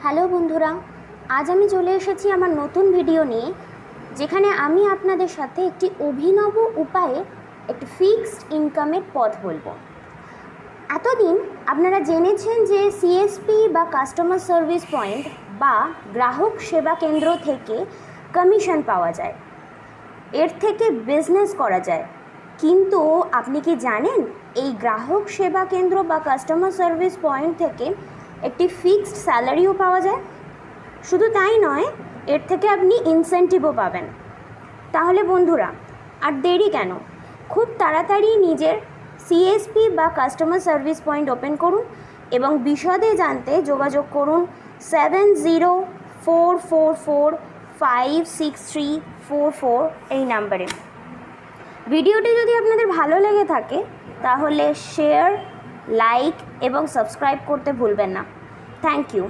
Hello বন্ধুরা, আজ আমি চলে এসেছি আমার নতুন ভিডিও নিয়ে, যেখানে আমি আপনাদের সাথে একটি অভিনব উপায়ে একটি ফিক্সড ইনকামের পথ বলবো। এতদিন আপনারা জেনেছেন যে সিএসপি বা কাস্টমার সার্ভিস পয়েন্ট বা গ্রাহক সেবা কেন্দ্র থেকে কমিশন পাওয়া যায়, এর থেকে বিজনেস করা যায়। কিন্তু আপনি কি জানেন এই গ্রাহক সেবা কেন্দ্র বা কাস্টমার সার্ভিস পয়েন্ট থেকে একটি ফিক্সড স্যালারিও পাওয়া যায়? শুধু তাই নয়, এর থেকে আপনি ইনসেন্টিভও পাবেন। তাহলে বন্ধুরা, আর দেরি কেন? খুব তাড়াতাড়ি নিজের সিএসপি বা কাস্টমার সার্ভিস পয়েন্ট ওপেন করুন এবং বিশদে জানতে যোগাযোগ করুন 7044456344 এই নাম্বারে। ভিডিওটি যদি আপনাদের ভালো লেগে থাকে তাহলে শেয়ার, লাইক এবং সাবস্ক্রাইব করতে ভুলবেন না। Thank you.